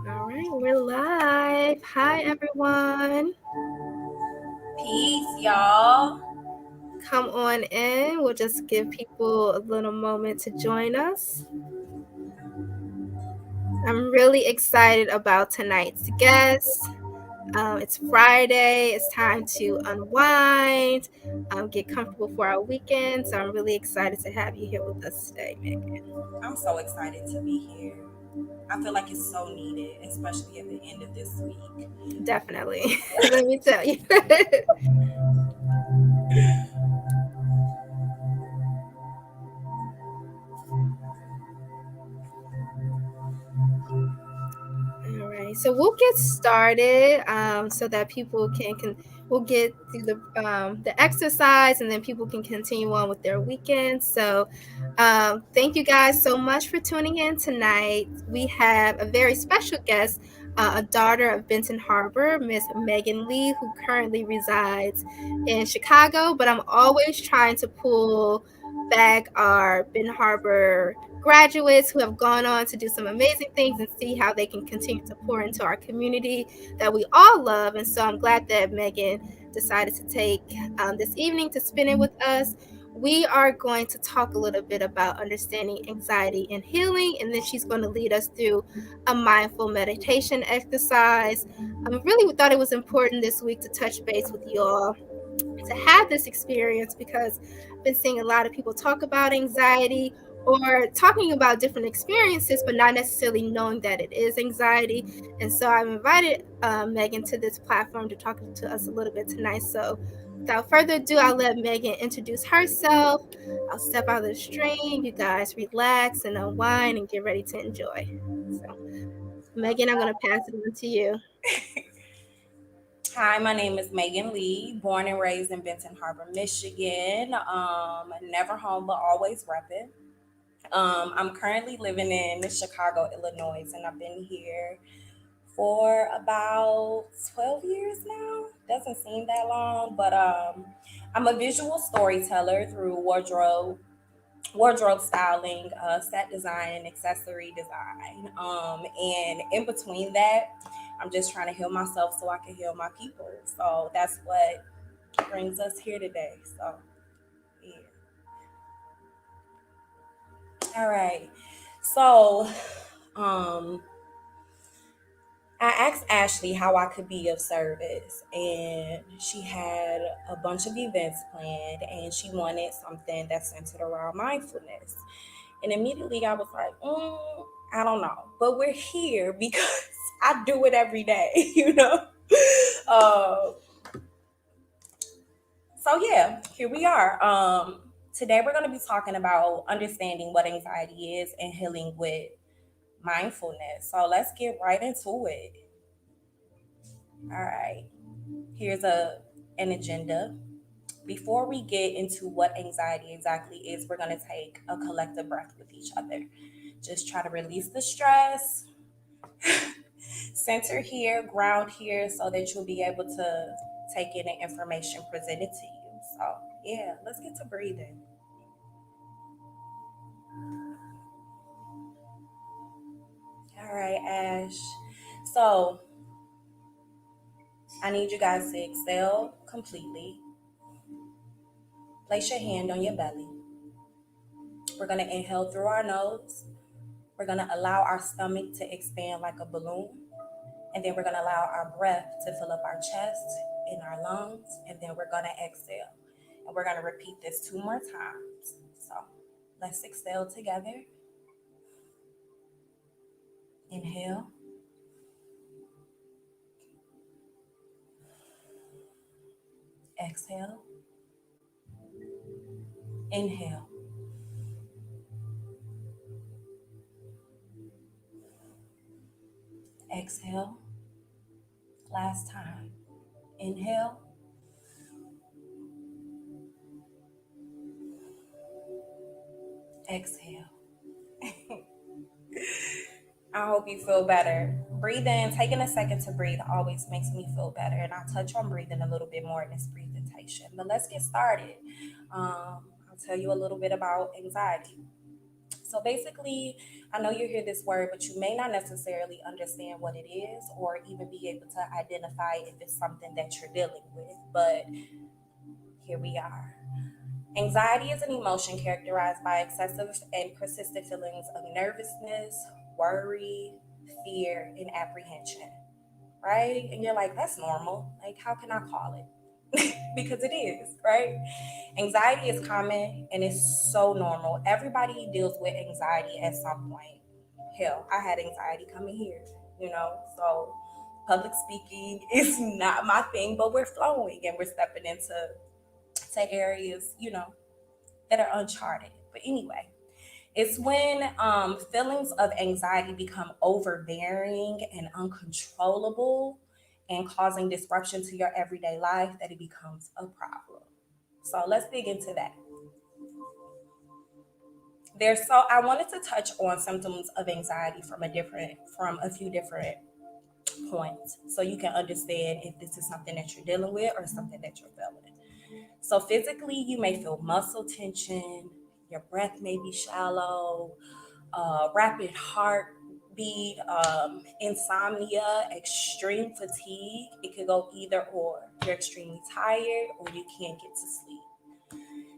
All right, we're live. Hi, everyone. Peace, y'all. Come on in. We'll just give people a little moment to join us. I'm really excited about tonight's guest. It's Friday. It's time to unwind, get comfortable for our weekend. So I'm really excited to have you here with us today, Megan. I'm so excited to be here. I feel like it's so needed, especially at the end of this week. Definitely. Let me tell you. All right, so we'll get started so that people can we'll get through the exercise and then people can continue on with their weekend. So thank you guys so much for tuning in tonight. We have a very special guest, a daughter of Benton Harbor, Miss Meagan Lee, who currently resides in Chicago. But I'm always trying to pull back our Benton Harbor graduates who have gone on to do some amazing things and see how they can continue to pour into our community that we all love. And so I'm glad that Meagan decided to take this evening to spend it with us. We are going to talk a little bit about understanding anxiety and healing, and then she's going to lead us through a mindful meditation exercise. I really thought it was important this week to touch base with you all to have this experience because I've been seeing a lot of people talk about anxiety or talking about different experiences, but not necessarily knowing that it is anxiety. And so I've invited Meagan to this platform to talk to us a little bit tonight. So without further ado, I'll let Meagan introduce herself. I'll step out of the stream. You guys relax and unwind and get ready to enjoy. So, Meagan, I'm going to pass it on to you. Hi, my name is Meagan Lee, born and raised in Benton Harbor, Michigan. Never home, but always repping. I'm currently living in Chicago, Illinois, and I've been here for about 12 years now. Doesn't seem that long, but I'm a visual storyteller through wardrobe styling, set design, and accessory design. And in between that, I'm just trying to heal myself so I can heal my people. So that's what brings us here today. So, yeah. All right. So, um, I asked Ashley how I could be of service, and she had a bunch of events planned, and she wanted something that centered around mindfulness. And immediately I was like, I don't know. But we're here because I do it every day, you know? Uh, so, yeah, here we are. Today we're going to be talking about understanding what anxiety is and healing with mindfulness. So, let's get right into it. All right. Here's an agenda. Before we get into what anxiety exactly is, we're going to take a collective breath with each other. Just try to release the stress, center here, ground here, so that you'll be able to take in the information presented to you. So, yeah, let's get to breathing. All right, Ash. So, I need you guys to exhale completely. Place your hand on your belly. We're going to inhale through our nose. We're going to allow our stomach to expand like a balloon. And then we're going to allow our breath to fill up our chest and our lungs. And then we're going to exhale. And we're going to repeat this 2 more times. So let's exhale together. Inhale. Exhale. Inhale. Exhale. Last time. Inhale. Exhale. I hope you feel better. Breathe in. Taking a second to breathe always makes me feel better. And I'll touch on breathing a little bit more in this presentation. But let's get started. I'll tell you a little bit about anxiety. So basically, I know you hear this word, but you may not necessarily understand what it is or even be able to identify if it's something that you're dealing with. But here we are. Anxiety is an emotion characterized by excessive and persistent feelings of nervousness, worry, fear, and apprehension, right? And you're like, that's normal. Like, how can I call it? Because it is, right? Anxiety is common and it's so normal. Everybody deals with anxiety at some point. Hell, I had anxiety coming here, so public speaking is not my thing, but we're flowing and we're stepping into areas, that are uncharted. But anyway, it's when feelings of anxiety become overbearing and uncontrollable and causing disruption to your everyday life that it becomes a problem. So let's dig into that. I wanted to touch on symptoms of anxiety from a few different points so you can understand if this is something that you're dealing with or something that you're feeling. So physically, you may feel muscle tension, your breath may be shallow, rapid heartbeat, insomnia, extreme fatigue. It could go either or. You're extremely tired or you can't get to sleep.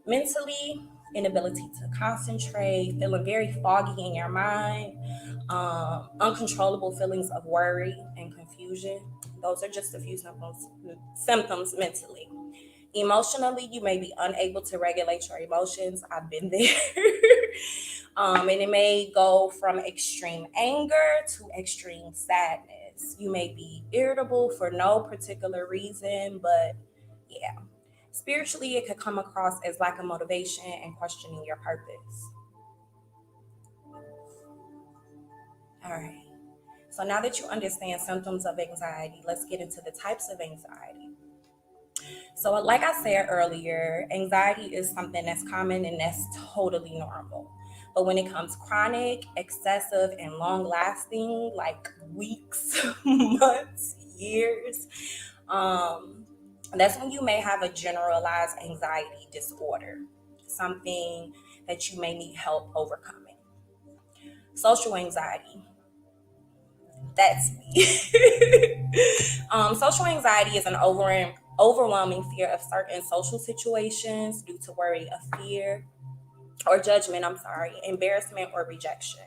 Mentally, inability to concentrate, feeling very foggy in your mind, uncontrollable feelings of worry and confusion. Those are just a few symptoms mentally. Emotionally, you may be unable to regulate your emotions. I've been there. And it may go from extreme anger to extreme sadness. You may be irritable for no particular reason, but yeah. Spiritually, it could come across as lack of motivation and questioning your purpose. All right. So now that you understand symptoms of anxiety, let's get into the types of anxiety. So, like I said earlier, anxiety is something that's common and that's totally normal. But when it comes chronic, excessive, and long lasting, like weeks, months, years, um, that's when you may have a generalized anxiety disorder, something that you may need help overcoming. Social anxiety, that's me. Social anxiety is an overwhelming fear of certain social situations due to worry of fear or judgment, embarrassment or rejection.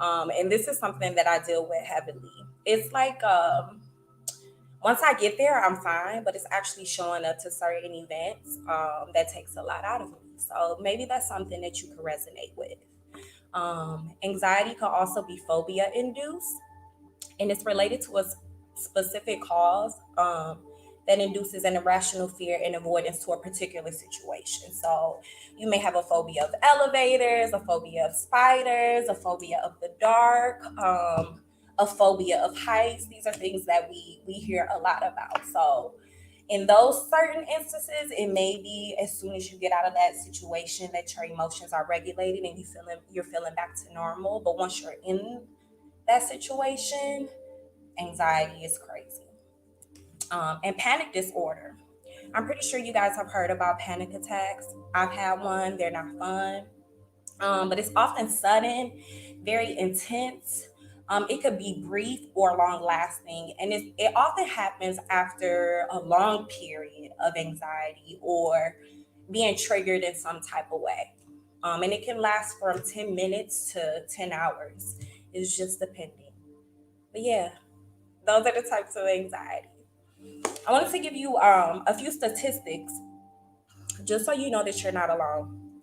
And this is something that I deal with heavily. It's like once I get there, I'm fine, but it's actually showing up to certain events that takes a lot out of me. So maybe that's something that you can resonate with. Anxiety can also be phobia induced, and it's related to a specific cause that induces an irrational fear and avoidance to a particular situation. So you may have a phobia of elevators, a phobia of spiders, a phobia of the dark, a phobia of heights. These are things that we hear a lot about. So in those certain instances, it may be as soon as you get out of that situation that your emotions are regulated and you're feeling back to normal. But once you're in that situation, anxiety is crazy. And panic disorder. I'm pretty sure you guys have heard about panic attacks. I've had one, they're not fun. But it's often sudden, very intense. It could be brief or long lasting, and it often happens after a long period of anxiety or being triggered in some type of way. And it can last from 10 minutes to 10 hours. It's just depending. But yeah, those are the types of anxiety. I wanted to give you a few statistics just so you know that you're not alone.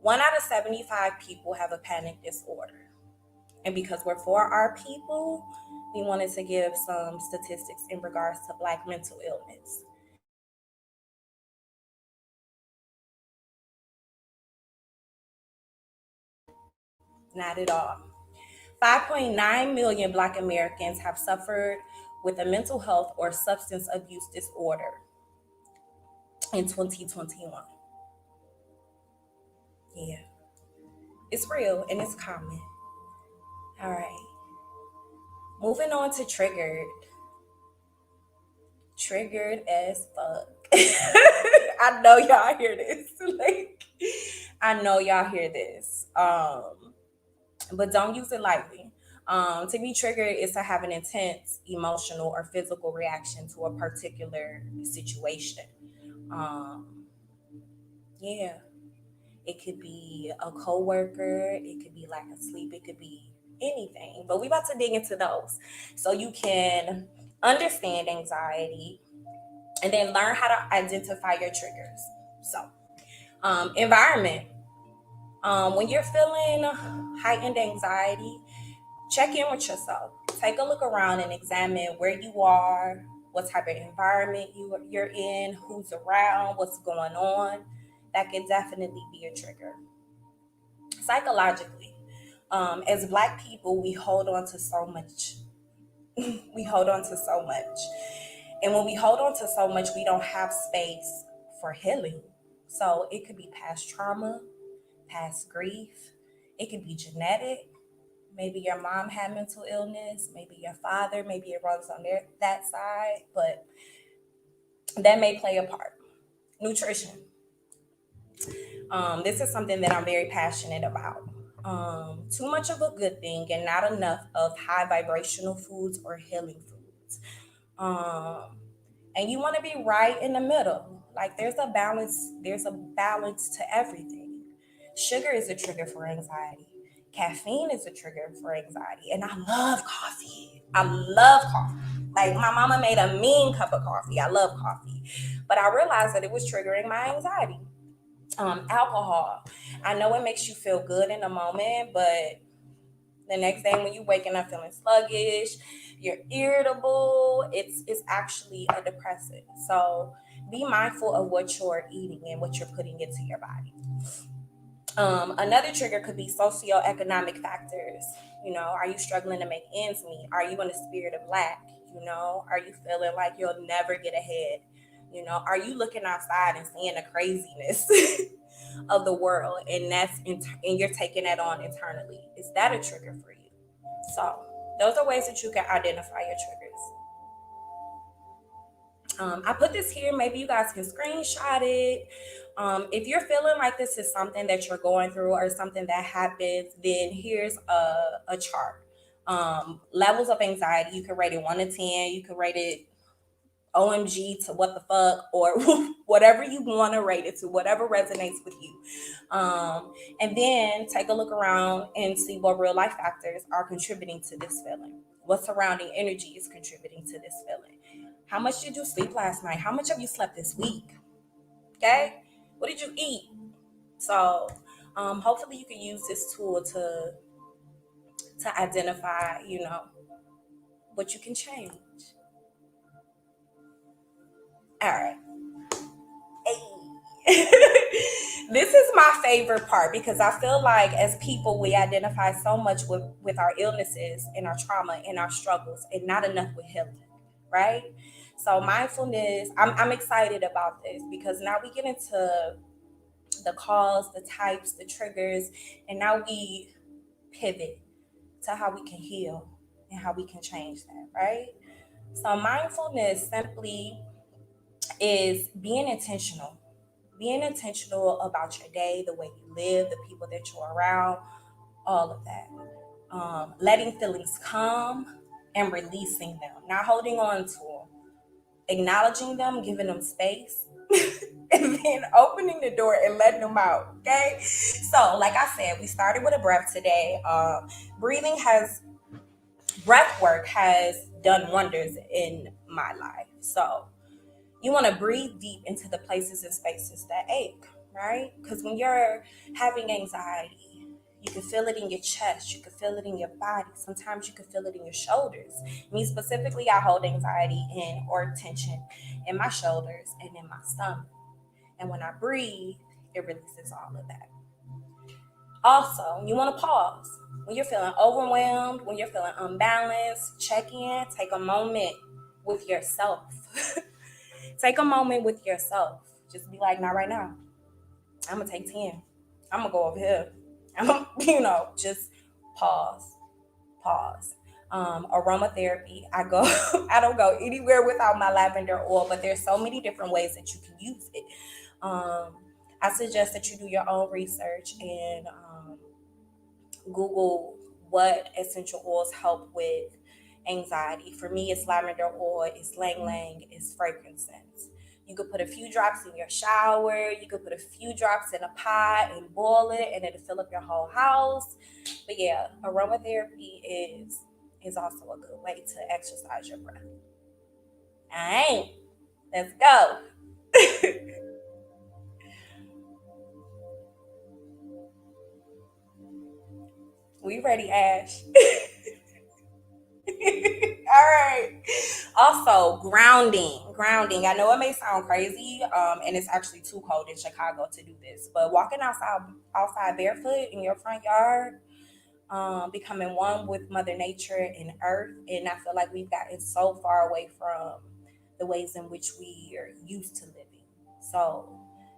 1 out of 75 people have a panic disorder. And because we're for our people, we wanted to give some statistics in regards to Black mental illness. Not at all. 5.9 million Black Americans have suffered with a mental health or substance abuse disorder in 2021. Yeah, it's real and it's common. All right. Moving on to triggered. Triggered as fuck. I know y'all hear this. Like, I know y'all hear this. but don't use it lightly. To be triggered is to have an intense emotional or physical reaction to a particular situation. Um, yeah, it could be a coworker, it could be lack of sleep, it could be anything. But we about to dig into those so you can understand anxiety and then learn how to identify your triggers. So, environment. When you're feeling heightened anxiety, check in with yourself. Take a look around and examine where you are, what type of environment you're in, who's around, what's going on. That could definitely be a trigger. Psychologically, as Black people, we hold on to so much. We hold on to so much. And when we hold on to so much, we don't have space for healing. So it could be past trauma, past grief. It could be genetic. Maybe your mom had mental illness, maybe your father, maybe it runs on that side, but that may play a part. Nutrition. This is something that I'm very passionate about. Too much of a good thing and not enough of high vibrational foods or healing foods. Um, and you want to be right in the middle. Like there's a balance to everything. Sugar is a trigger for anxiety. Caffeine is a trigger for anxiety. And I love coffee. I love coffee. Like my mama made a mean cup of coffee. I love coffee. But I realized that it was triggering my anxiety. Alcohol. I know it makes you feel good in the moment, but the next day when you're waking up feeling sluggish, you're irritable, it's actually a depressant. So be mindful of what you're eating and what you're putting into your body. Another trigger could be socioeconomic factors. You know, are you struggling to make ends meet? Are you in a spirit of lack? You know, are you feeling like you'll never get ahead? You know, are you looking outside and seeing the craziness of the world, and and you're taking that on internally? Is that a trigger for you? So those are ways that you can identify your triggers. I put this here. Maybe you guys can screenshot it. If you're feeling like this is something that you're going through or something that happens, then here's a chart. Levels of anxiety. You can rate it 1 to 10. You can rate it OMG to what the fuck, or whatever you want to rate it to, whatever resonates with you. And then take a look around and see what real life factors are contributing to this feeling. What surrounding energy is contributing to this feeling. How much did you sleep last night? How much have you slept this week? Okay. What did you eat? So hopefully you can use this tool to identify, what you can change. All right. Hey. This is my favorite part because I feel like as people we identify so much with our illnesses and our trauma and our struggles and not enough with healing, right? So mindfulness, I'm excited about this because now we get into the cause, the types, the triggers, and now we pivot to how we can heal and how we can change that, right? So mindfulness simply is being intentional about your day, the way you live, the people that you're around, all of that. Letting feelings come and releasing them, not holding on to them, acknowledging them, giving them space, and then opening the door and letting them out. Okay. So, like I said, we started with a breath today. Breathing has breath work has done wonders in my life. So you want to breathe deep into the places and spaces that ache, right? Because when you're having anxiety, you can feel it in your chest, you can feel it in your body. Sometimes you can feel it in your shoulders. Me specifically, I hold anxiety in or tension in my shoulders and in my stomach. And when I breathe, it releases all of that. Also, you want to pause. When you're feeling overwhelmed, when you're feeling unbalanced, check in, take a moment with yourself. Take a moment with yourself. Just be like, not right now. I'm going to take 10. I'm going to go over here. Just pause. Pause. Aromatherapy. I don't go anywhere without my lavender oil, but there's so many different ways that you can use it. I suggest that you do your own research and Google what essential oils help with anxiety. For me, it's lavender oil, it's lang lang, it's frankincense. You could put a few drops in your shower. You could put a few drops in a pot and boil it, and it'll fill up your whole house. But yeah, aromatherapy is also a good way to exercise your breath. All right, let's go. We ready, Ash? All right. Also, grounding. I know it may sound crazy, and it's actually too cold in Chicago to do this, but walking outside barefoot in your front yard, becoming one with Mother Nature and Earth, and I feel like we've gotten so far away from the ways in which we are used to living. So,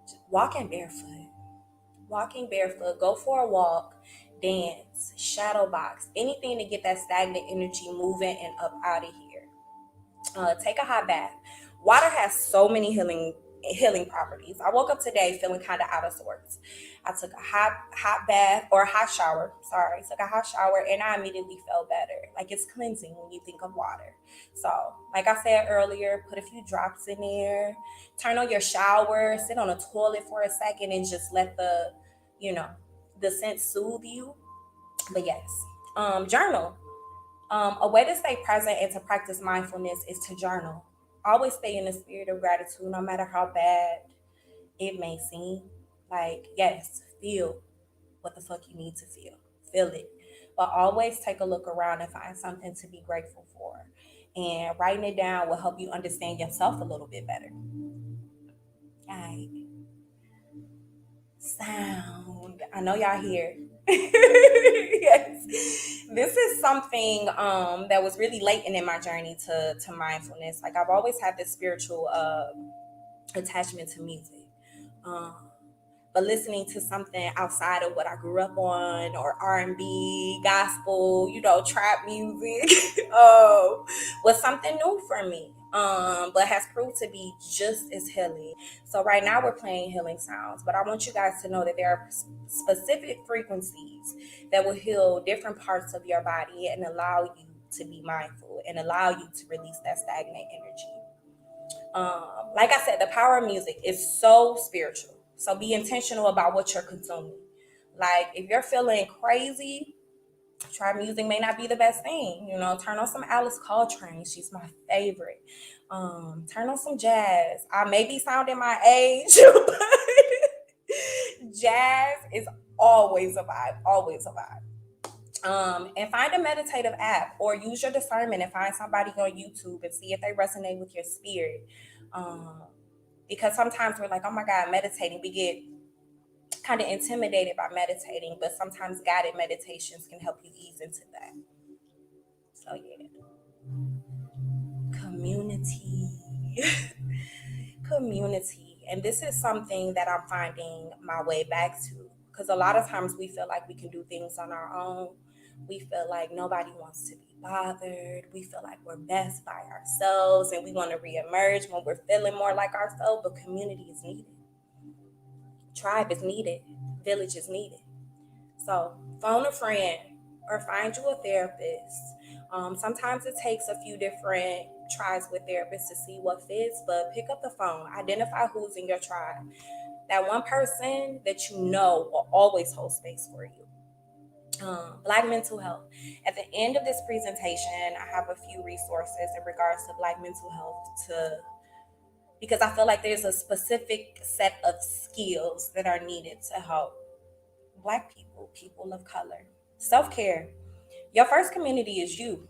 just walking barefoot, go for a walk, dance, shadow box, anything to get that stagnant energy moving and up out of here. Take a hot bath. Water has so many healing properties. I woke up today feeling kind of out of sorts. I took a hot bath or a hot shower. Sorry, took a hot shower and I immediately felt better. Like it's cleansing when you think of water. So, like I said earlier, put a few drops in there. Turn on your shower. Sit on a toilet for a second and just let you know, the scent soothe you. But yes, journal. A way to stay present and to practice mindfulness is to journal. Always stay in the spirit of gratitude, no matter how bad it may seem. Like, yes, feel what the fuck you need to feel. Feel it. But always take a look around and find something to be grateful for. And writing it down will help you understand yourself a little bit better. All right. Sound. I know y'all here. Yes. This is something that was really latent in my journey to mindfulness. Like I've always had this spiritual attachment to music. Um, but listening to something outside of what I grew up on, or R&B, gospel, trap music, was something new for me. But has proved to be just as healing. So right now we're playing healing sounds, but I want you guys to know that there are specific frequencies that will heal different parts of your body and allow you to be mindful and allow you to release that stagnant energy. Like I said, the power of music is so spiritual. So be intentional about what you're consuming. Like if you're feeling crazy, try music may not be the best thing. Turn on some Alice Coltrane. She's my favorite. Turn on some jazz. I may be sounding my age, but jazz is always a vibe. Always a vibe. And find a meditative app or use your discernment and find somebody on YouTube and see if they resonate with your spirit. Um, because sometimes we're like, oh my God, meditating. We get kind of intimidated by meditating, but sometimes guided meditations can help you ease into that. So yeah, community, community, and this is something that I'm finding my way back to because a lot of times we feel like we can do things on our own. We feel like nobody wants to be bothered. We feel like we're best by ourselves, and we want to reemerge when we're feeling more like ourselves. But community is needed. Tribe is needed. Village is needed. So phone a friend or find you a therapist. Sometimes it takes a few different tries with therapists to see what fits, but pick up the phone, identify who's in your tribe. That one person that you know will always hold space for you. Black mental health. At the end of this presentation, I have a few resources in regards to Black mental health because I feel like there's a specific set of skills that are needed to help Black people, people of color. Self-care. Your first community is you.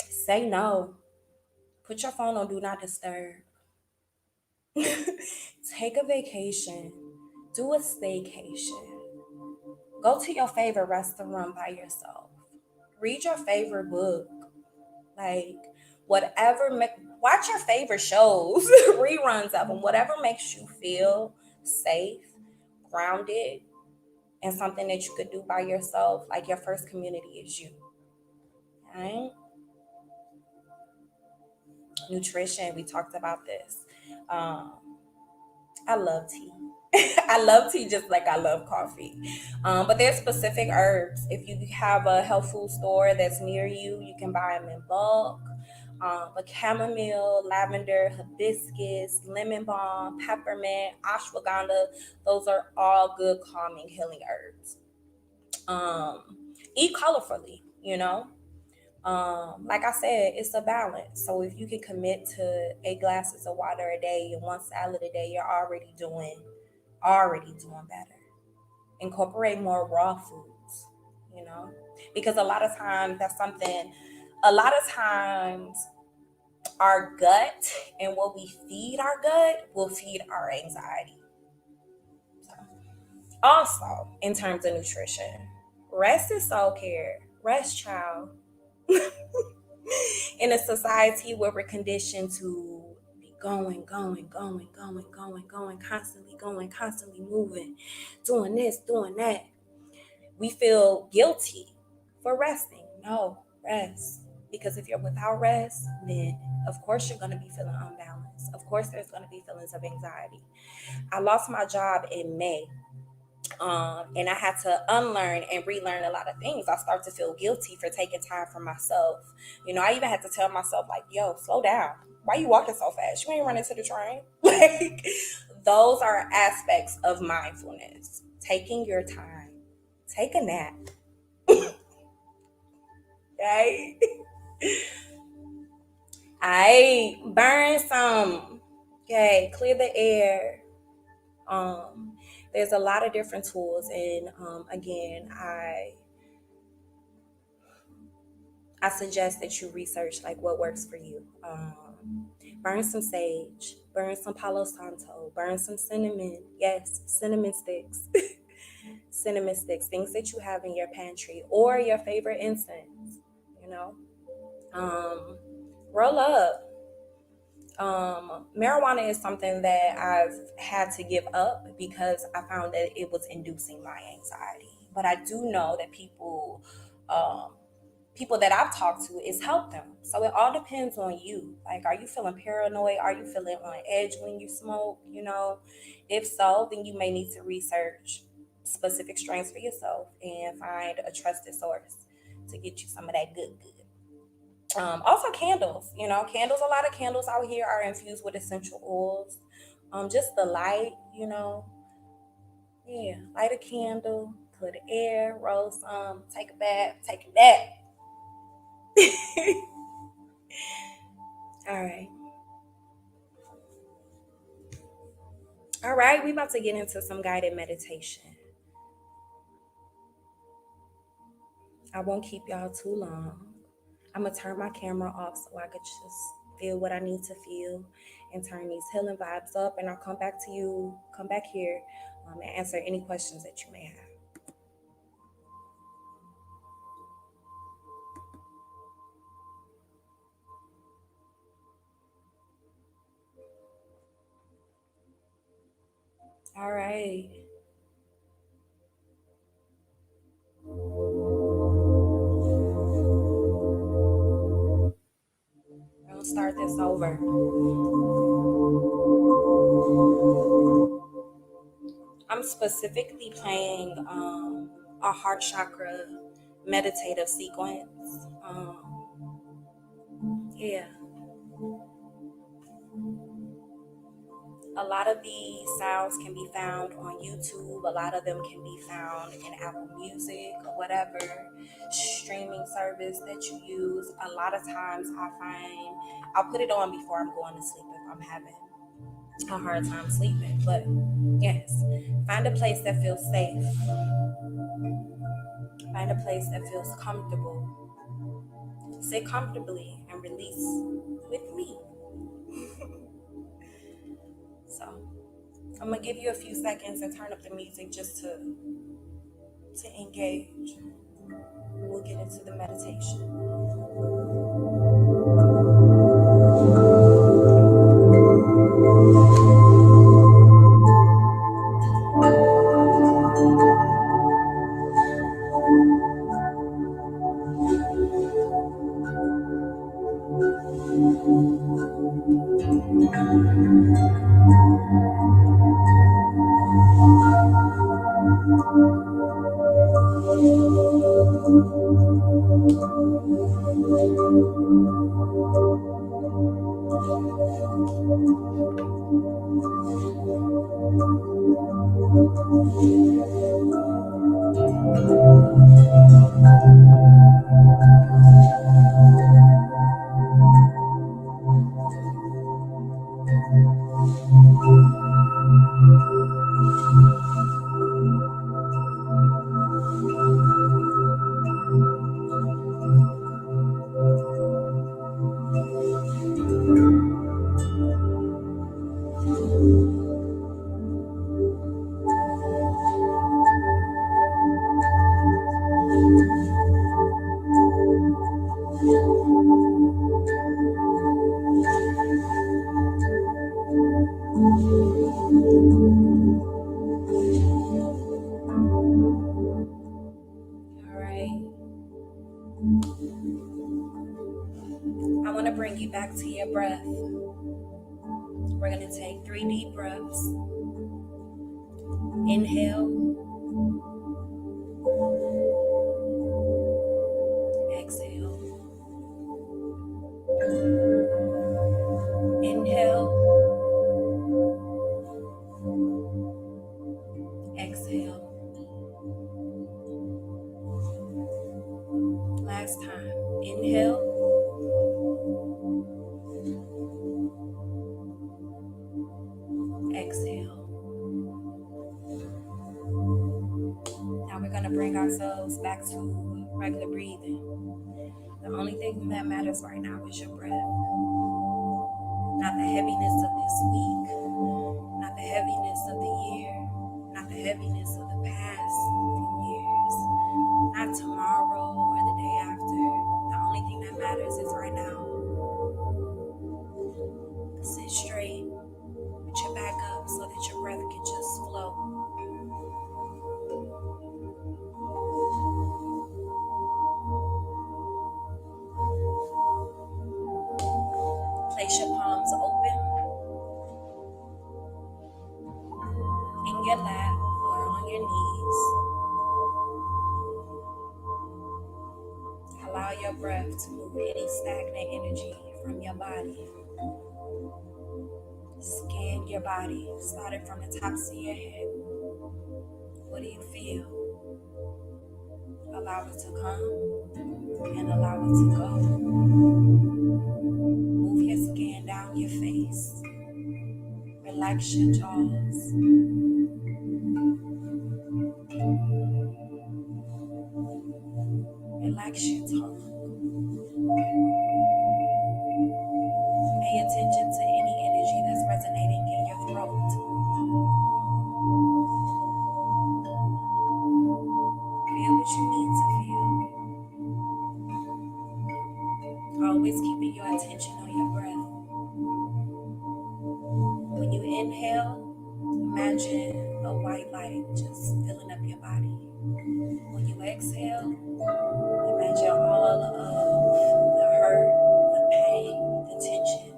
Say no. Put your phone on do not disturb. Take a vacation. Do a staycation. Go to your favorite restaurant by yourself. Read your favorite book. Like watch your favorite shows, reruns of them, whatever makes you feel safe, grounded, and something that you could do by yourself. Like your first community is you. Right? Nutrition, we talked about this. I love tea. I love tea just like I love coffee. But there's specific herbs. If you have a health food store that's near you, you can buy them in bulk. But chamomile, lavender, hibiscus, lemon balm, peppermint, ashwagandha, those are all good calming healing herbs. Eat colorfully, you know. Like I said, it's a balance. So if you can commit to 8 glasses of water a day and one salad a day, you're already doing better. Incorporate more raw foods, you know, because a lot of times that's something. A lot of times our gut and what we feed our gut will feed our anxiety. So, also, in terms of nutrition, rest is self care. Rest, child. In a society where we're conditioned to be going, constantly moving, doing this, doing that, we feel guilty for resting. No, rest. Because if you're without rest, then of course you're going to be feeling unbalanced. Of course, there's going to be feelings of anxiety. I lost my job in May, and I had to unlearn and relearn a lot of things. I start to feel guilty for taking time for myself. You know, I even had to tell myself, like, yo, slow down. Why you walking so fast? You ain't running to the train. Like, those are aspects of mindfulness. Taking your time. Take a nap. Okay? I burn some. Okay, clear the air. Um, there's a lot of different tools, and again, I suggest that you research like what works for you. Burn some sage, burn some Palo Santo, burn some cinnamon. Yes, cinnamon sticks. Cinnamon sticks, things that you have in your pantry or your favorite incense, you know. Um, roll up. Marijuana is something that I've had to give up because I found that it was inducing my anxiety. But I do know that um, people that I've talked to, it's helped them. So it all depends on you. Like, are you feeling paranoid? Are you feeling on edge when you smoke? You know, if so, then you may need to research specific strains for yourself and find a trusted source to get you some of that good. Also candles, you know, candles. A lot of candles out here are infused with essential oils. Just the light, you know, yeah, light a candle, clear the air, roll some, take a bath, take a nap. All right. All right, we about to get into some guided meditation. I won't keep y'all too long. I'm gonna turn my camera off so I could just feel what I need to feel and turn these healing vibes up, and I'll come back to you, come back here, and answer any questions that you may have. All right. We'll start this over. I'm specifically playing a heart chakra meditative sequence. Yeah, a lot of these sounds can be found on YouTube. A lot of them can be found in Apple Music or whatever streaming service that you use. A lot of times I'll put it on before I'm going to sleep if I'm having a hard time sleeping. But yes, find a place that feels safe, find a place that feels comfortable. Sit comfortably and release with me. So I'm gonna give you a few seconds and turn up the music just to engage. We'll get into the meditation. All right. I want to bring you back to your breath. We're going to take 3 deep breaths. Inhale, exhale. Inhale, exhale. Last time. Inhale, exhale. Now we're going to bring ourselves back to regular breathing. The only thing that matters right now is your breath. Not the heaviness of this week, not the heaviness of the year, not the heaviness of the past few years, not tomorrow or the day after. The only thing that matters is right now. Sit straight with your back up so that your breath can just flow. Place your palms open in your lap or on your knees. Allow your breath to move any stagnant energy from your body. Scan your body, starting from the tops of your head. What do you feel? Allow it to come and allow it to go. Move your skin down your face. Relax your jaws. Relax your tongue. Pay attention to any energy that's resonating in your throat. Feel what you need to feel. Always keeping your attention on your breath. When you inhale, imagine a white light just filling up your body. When you exhale, imagine all of the hurt, the pain, the tension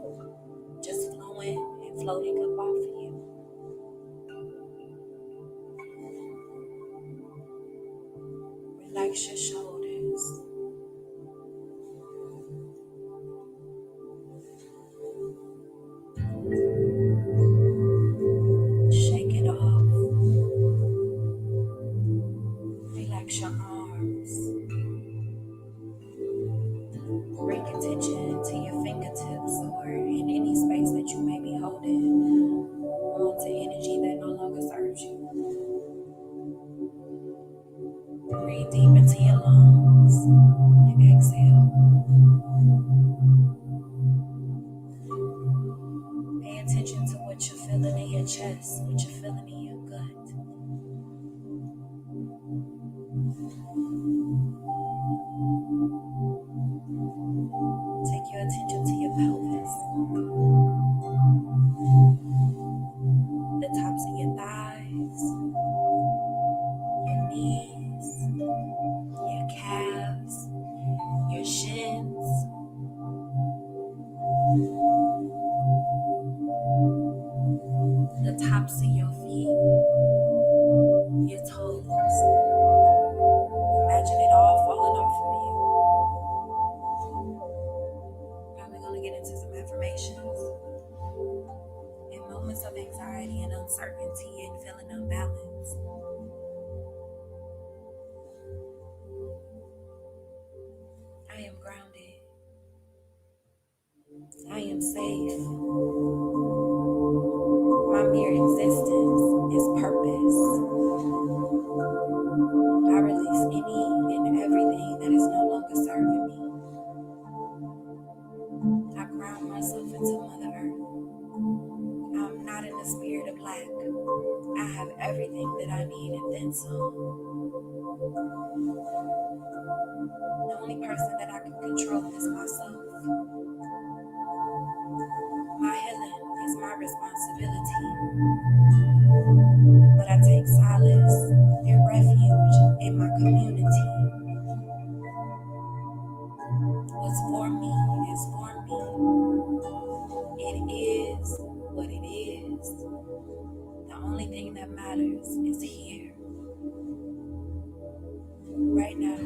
just flowing and floating up off of you. Relax your shoulders. Shake it off. Relax your arms. Bring attention to your fingertips or in any space that you may be holding onto energy that no longer serves you. Breathe deep into your lungs and exhale. Pay attention to what you're feeling in your chest, what you're feeling in your gut. Take your attention to your pelvis, the tops of your thighs, your knees, your calves, uncertainty and feeling unbalanced. I am grounded. I am safe. My mere existence is purpose. I release any and everything that is no longer serving me. I ground myself into Mother Earth. I'm not in the spirit of lack. I have everything that I need and then some. The only person that I can control is myself. My healing is my responsibility, but I take solace and refuge in my community. What's for me is for me. It is what it is. The only thing that matters is here, right now.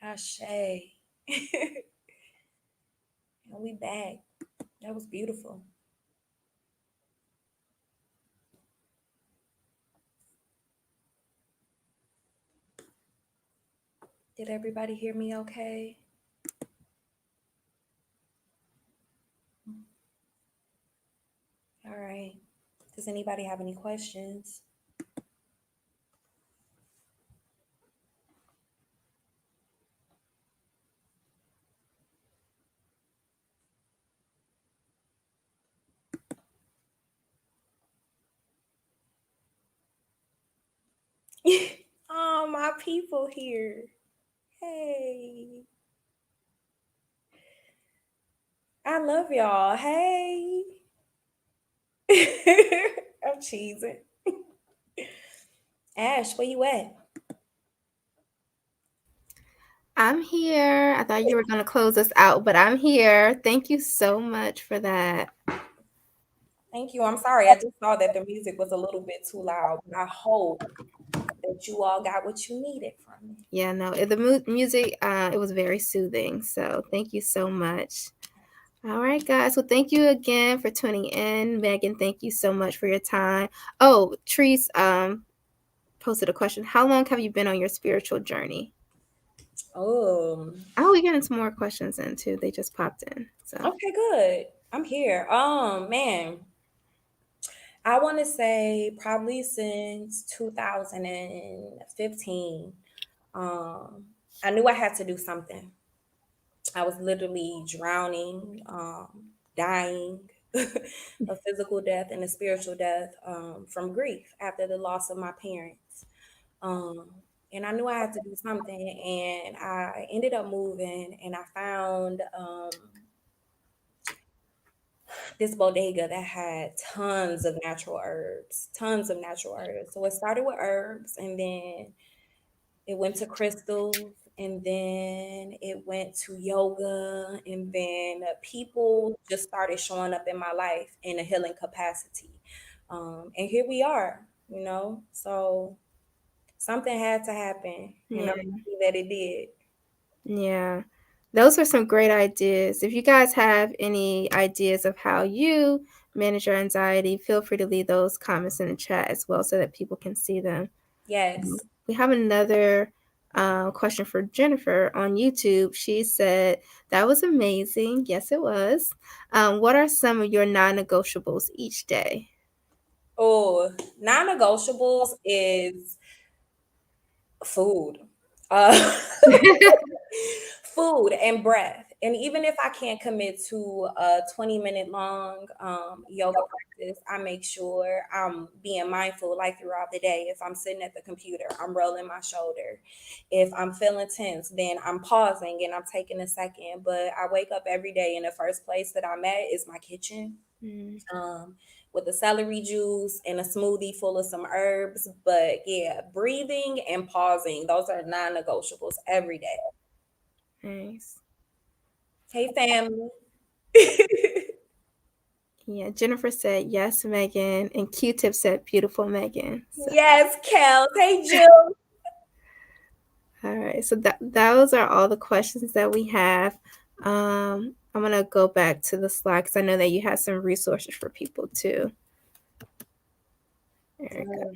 Ashe. And we back. That was beautiful. Did everybody hear me okay? All right. Does anybody have any questions? Oh, my people here. Hey. I love y'all. Hey. I'm cheesing. Ash, where you at? I'm here. I thought you were going to close us out, but I'm here. Thank you so much for that. Thank you. I'm sorry. I just saw that the music was a little bit too loud. But I hope that you all got what you needed from me. Yeah, no, the music, it was very soothing. So thank you so much. All right, guys. Well, thank you again for tuning in. Megan, thank you so much for your time. Oh, Treese posted a question. How long have you been on your spiritual journey? Oh, We get into more questions in too. They just popped in. So okay, good. I'm here. Man, I want to say probably since 2015. I knew I had to do something. I was literally drowning, dying, a physical death and a spiritual death from grief after the loss of my parents. Um, and I knew I had to do something, and I ended up moving, and I found this bodega that had tons of natural herbs. So it started with herbs, and then it went to crystals, and then it went to yoga, and then people just started showing up in my life in a healing capacity. And here we are, you know. So something had to happen, and yeah, I'm happy that it did. yeah. Those are some great ideas. If you guys have any ideas of how you manage your anxiety, feel free to leave those comments in the chat as well so that people can see them. Yes. We have another question for Jennifer on YouTube. She said, that was amazing. Yes, it was. What are some of your non negotiables each day? Oh, non-negotiables is food. Uh, food and breath. And even if I can't commit to a 20-minute long yoga practice, I make sure I'm being mindful like throughout the day. If I'm sitting at the computer, I'm rolling my shoulder. If I'm feeling tense, then I'm pausing and I'm taking a second. But I wake up every day and the first place that I'm at is my kitchen. Mm, Um, with a celery juice and a smoothie full of some herbs. But yeah, breathing and pausing, those are non negotiables every day. nice. Hey, family. Yeah, Jennifer said, yes, Megan. And Q Tip said, beautiful Megan. So, Yes, Kels. Hey, Jill. All right. So those are all the questions that we have. I'm gonna go back to the slide because I know that you have some resources for people too. There we go.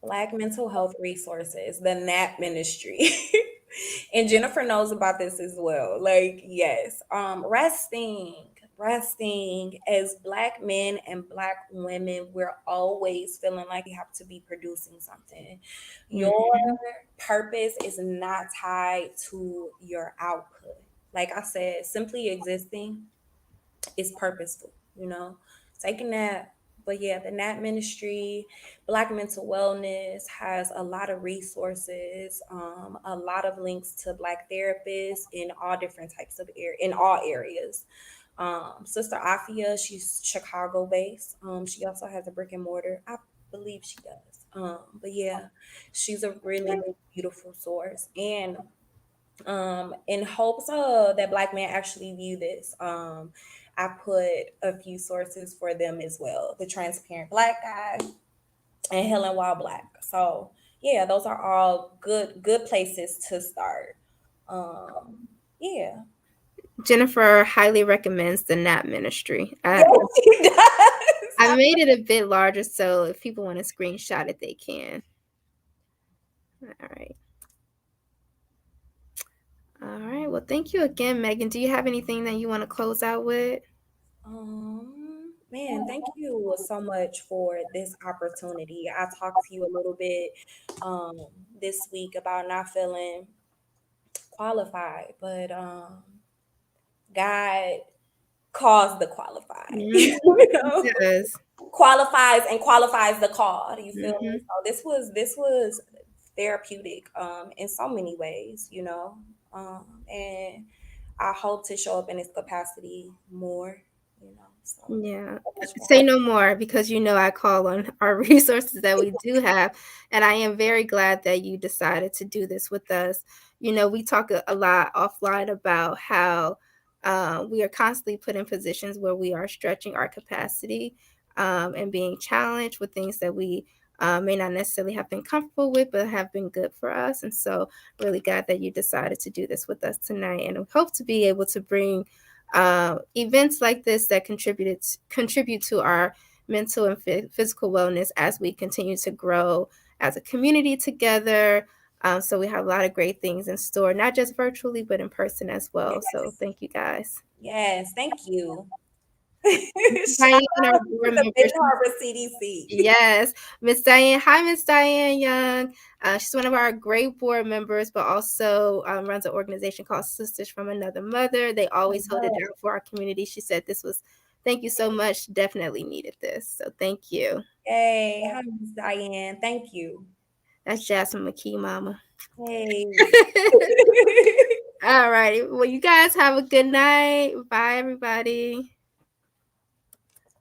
Black mental health resources, the NAP ministry. And Jennifer knows about this as well. Like, yes, resting as Black men and Black women, we're always feeling like we have to be producing something. Your Mhm. purpose is not tied to your output. Like I said, simply existing is purposeful, you know, taking that. But yeah, the NAT ministry, Black mental wellness has a lot of resources, a lot of links to Black therapists in all different types of in all areas. Sister Afia, she's Chicago based. She also has a brick and mortar. I believe she does. But yeah, she's a really beautiful source. And in hopes of that Black men actually view this, I put a few sources for them as well. The Transparent Black Guy and Helen While Black. So yeah, those are all good places to start. Yeah. Jennifer highly recommends the NAP ministry. Yes, he I does. made it a bit larger so if people want to screenshot it, they can. All right. All right. Well, thank you again, Megan. Do you have anything that you want to close out with? Man, thank you so much for this opportunity. I talked to you a little bit this week about not feeling qualified, but God calls the qualified. Mhm. You know, It does. qualifies and qualifies the called. You feel me? Mhm. So this was therapeutic in so many ways, you know. And I hope to show up in this capacity more, you know. So Yeah. so much for Say having no more because you know I call on our resources that we do have. And I am very glad that you decided to do this with us. You know, we talk a lot offline about how we are constantly put in positions where we are stretching our capacity and being challenged with things that we may not necessarily have been comfortable with, but have been good for us. And so, really glad that you decided to do this with us tonight. And we hope to be able to bring events like this that contribute to our mental and physical wellness as we continue to grow as a community together. So we have a lot of great things in store, not just virtually, but in person as well. So yes, thank you guys. yes, thank you. Shout Diane, our out to board the member. Benton Harbor CDC. Yes, Miss Diane. Hi, Miss Diane Young. She's one of our great board members, but also runs an organization called Sisters from Another Mother. They always hold it down for our community. She said this was, thank you so much. Definitely needed this. So thank you. Hey, hi, Miss Diane. Thank you. That's Jasmine McKee, Mama. Hey. All righty. Well, you guys have a good night. Bye, everybody.